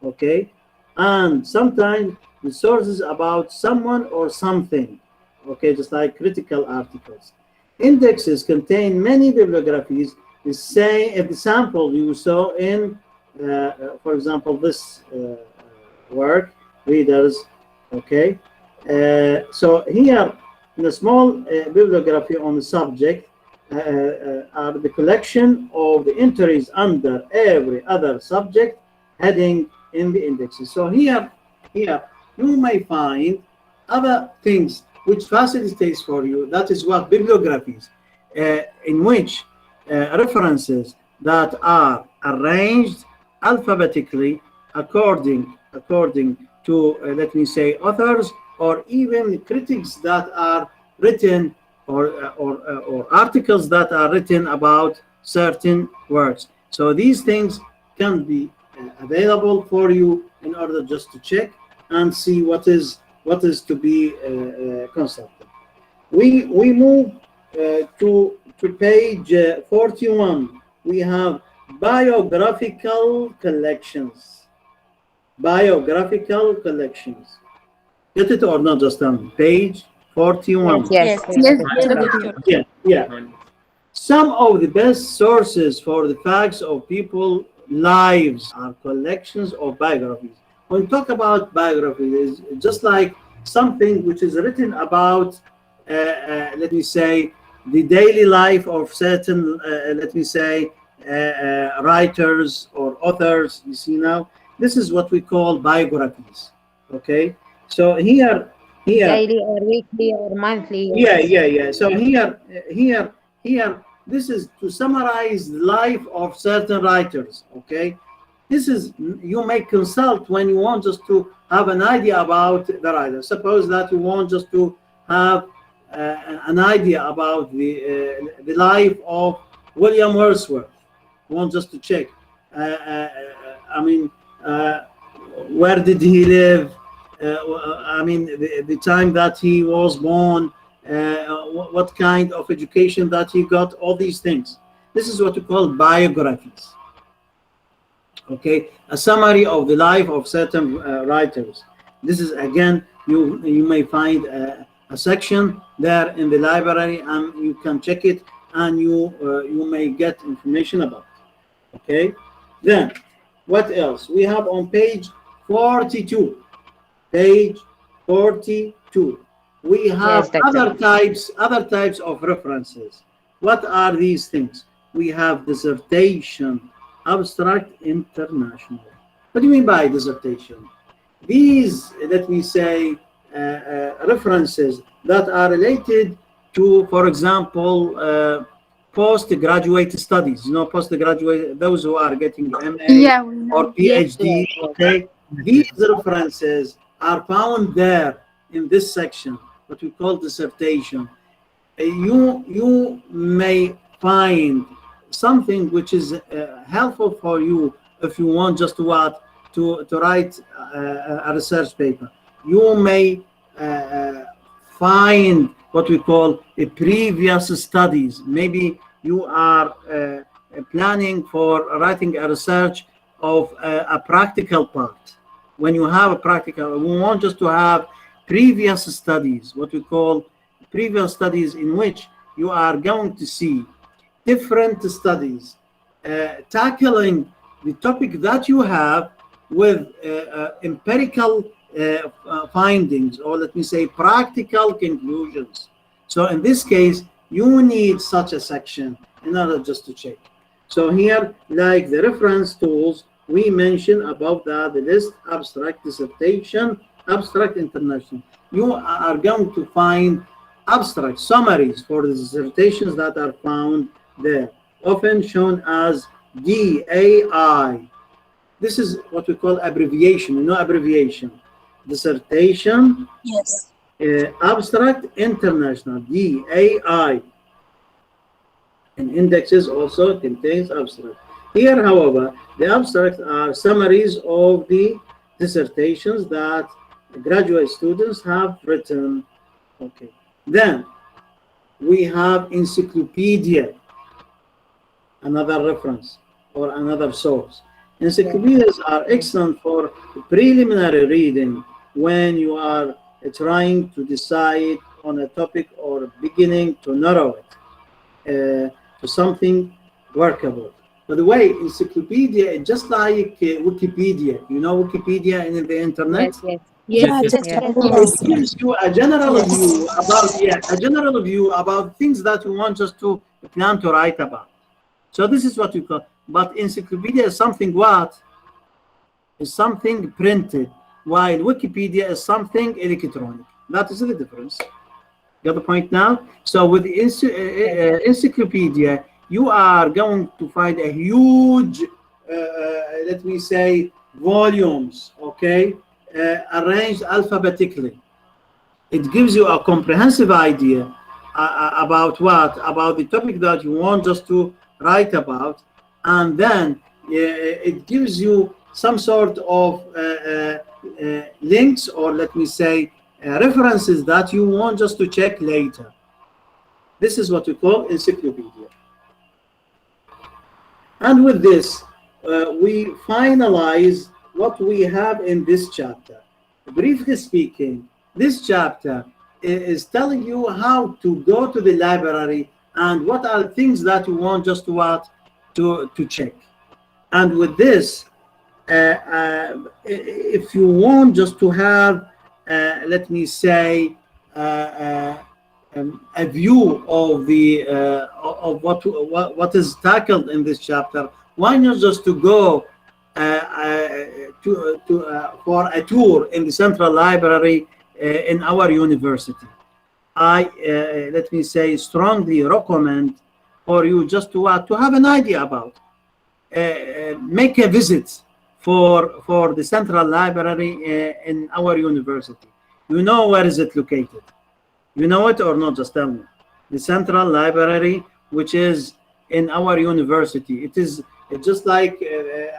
okay, and sometimes the sources about someone or something, okay, just like critical articles. Indexes contain many bibliographies. The sample you saw in, for example, this work, readers, okay. So here, in a small bibliography on the subject, are the collection of the entries under every other subject heading in the indexes. So here you may find other things which facilitates for you. That is what bibliographies, in which references that are arranged alphabetically according to, let me say, authors or even critics that are written or articles that are written about certain works. So these things can be available for you in order just to check and see what is to be consulted. We move to page 41. We have biographical collections. Biographical collections. Get it or not, just on page 41. Yes. Yeah. Some of the best sources for the facts of people's lives are collections of biographies. When we talk about biographies, it's just like something which is written about, let me say, the daily life of certain, let me say, writers or authors. You see now, this is what we call biographies. Okay, so here, Daily or weekly or monthly. yeah. So here, this is to summarize the life of certain writers. Okay, this is, you may consult when you want just to have an idea about the writer. Suppose that you want just to have an idea about the life of William Wordsworth. You want just to check. I mean, where did he live? I mean, the time that he was born, what kind of education that he got, all these things. This is what we call biographies. Okay, a summary of the life of certain writers. This is, again, you may find a section there in the library, and you can check it, and you may get information about it. Okay, then what else we have on page 42? Page 42. We have other types of references. What are these things? We have dissertation, abstract, international. What do you mean by dissertation? These, let me say, references that are related to, for example, postgraduate studies. You know, postgraduate, those who are getting MA or PhD. Okay, these references are found there in this section, what we call dissertation. You may find something which is helpful for you if you want just to write a research paper. You may find what we call a previous studies. Maybe you are planning for writing a research of a practical part. When you have a practical, we want just to have previous studies, what we call previous studies, in which you are going to see different studies tackling the topic that you have with empirical findings, or let me say practical conclusions. So in this case, you need such a section in order just to check. So here, like the reference tools, we mentioned above that the list, abstract, dissertation, abstract, international. You are going to find abstract summaries for the dissertations that are found there, often shown as DAI. This is what we call abbreviation. You know abbreviation. Dissertation. Yes. Abstract, international, DAI. And indexes also contains abstract. Here, however, the abstracts are summaries of the dissertations that graduate students have written. Okay. Then we have encyclopedia, another reference or another source. Encyclopedias are excellent for preliminary reading when you are trying to decide on a topic or beginning to narrow it to something workable. By the way, encyclopedia is just like Wikipedia. You know Wikipedia in the internet? Yes, Yes. It gives you a general view about a general view about things that you want just to plan to write about. So this is what we call. But encyclopedia is something what? Is something printed, while Wikipedia is something electronic. That is the difference. Got the point now? So with the encyclopedia, you are going to find a huge, let me say, volumes, okay, arranged alphabetically. It gives you a comprehensive idea about what? About the topic that you want just to write about. And then it gives you some sort of links, or let me say, references that you want just to check later. This is what we call encyclopedia. And with this, we finalize what we have in this chapter. Briefly speaking, this chapter is telling you how to go to the library and what are things that you want just to check. And with this, if you want just to have, let me say, a view of the of what is tackled in this chapter, why not just to go for a tour in the Central Library in our university? I let me say strongly recommend for you just to have an idea about. Make a visit for the Central Library in our university. You know where is it located? You know it or not? Just tell me. The Central Library, which is in our university. It is just like,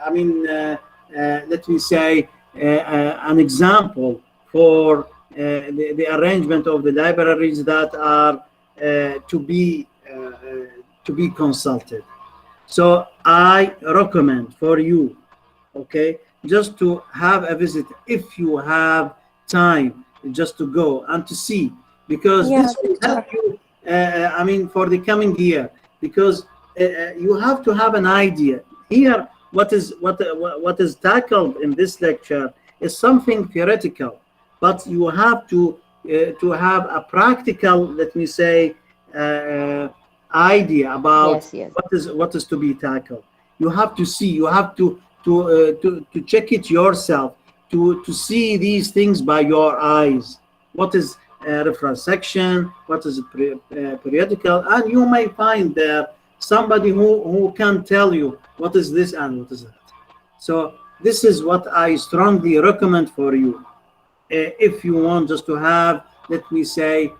I mean, let me say, an example for the arrangement of the libraries that are to be consulted. So I recommend for you, okay, just to have a visit if you have time, just to go and to see, because this will help you, I mean, for the coming year, because you have to have an idea. Here, what is tackled in this lecture is something theoretical, but you have to have a practical, let me say, idea about what is to be tackled. You have to see, you have to check it yourself, to see these things by your eyes. What is reference section, what is periodical, and you may find there somebody who can tell you what is this and what is that. So this is what I strongly recommend for you if you want just to have, let me say,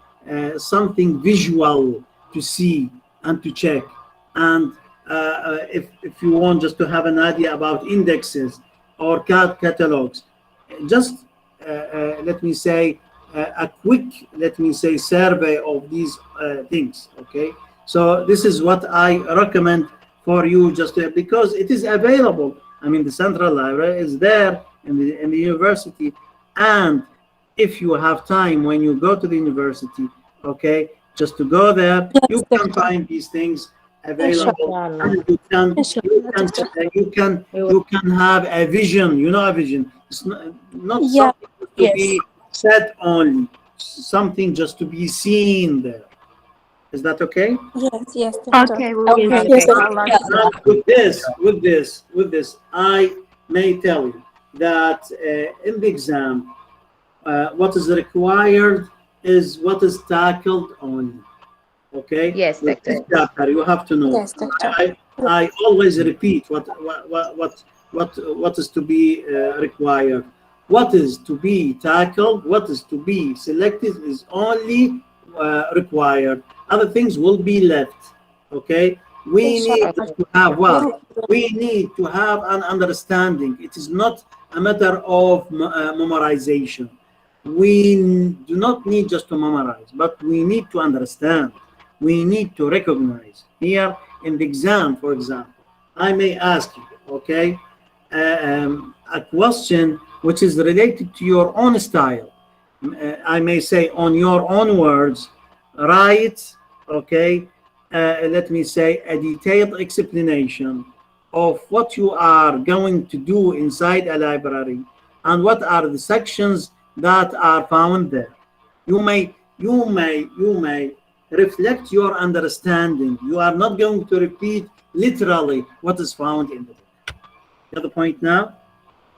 something visual to see and to check, and if you want just to have an idea about indexes or catalogs, just let me say a quick, let me say, survey of these things. Okay, so this is what I recommend for you, just because it is available. I mean, the Central Library is there in the university, and if you have time when you go to the university, okay, just to go there, you can find these things available, and you can have a vision. You know, a vision. It's not something to be said only, something just to be seen there. Is that okay? Yes, doctor. Okay, With this, I may tell you that in the exam, what is required is what is tackled only. Okay. Yes, with doctor. this chapter, you have to know. Yes, doctor. I always repeat what is to be required. What is to be tackled, what is to be selected is only required. Other things will be left. Okay. We need to have what? We need to have an understanding. It is not a matter of memorization. we do not need just to memorize, but we need to understand. We need to recognize. Here in the exam, for example, I may ask you, okay, a question which is related to your own style. I may say, on your own words, write, okay, let me say, a detailed explanation of what you are going to do inside a library and what are the sections that are found there. You may reflect your understanding. You are not going to repeat literally what is found in the book. Got the point now?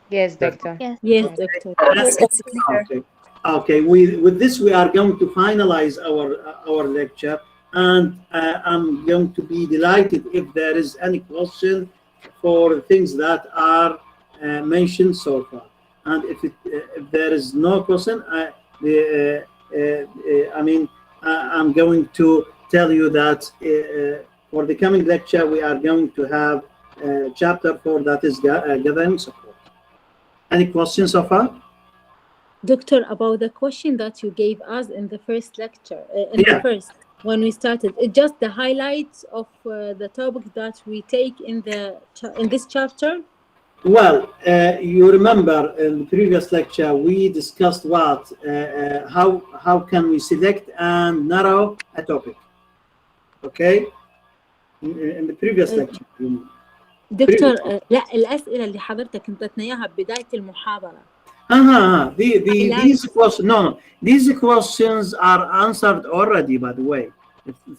Yes, doctor. Yes, doctor. Okay. Okay. With this, we are going to finalize our lecture, and I'm going to be delighted if there is any question for things that are mentioned so far. And if there is no question, I'm going to tell you that for the coming lecture, we are going to have chapter 4, that is gathering support. Any questions so far? Doctor, about the question that you gave us in the first lecture, when we started, it's just the highlights of the topic that we take in this chapter. Well, you remember in the previous lecture we discussed what how can we select and narrow a topic. Okay, in the previous lecture. دكتور لا الأسئلة اللي حضرتك انطيتنا إياها ببداية المحاضرة. These questions are answered already, by the way,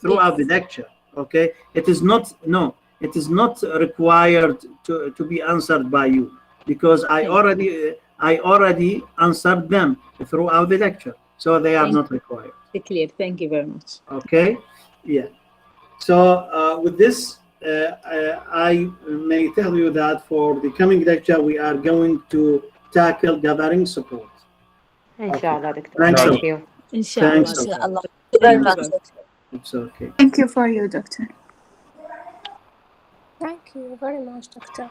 throughout the lecture. Okay, it is not required to be answered by you, because I already answered them throughout the lecture, so they are not required. Clear. Thank you very much. Okay, yeah. So with this, I may tell you that for the coming lecture we are going to tackle gathering support. Inshallah, doctor. Thanks. Thank you. Inshallah. Thanks. Inshallah. Very much. It's okay. Thank you for you, doctor. Thank you very much, doctor.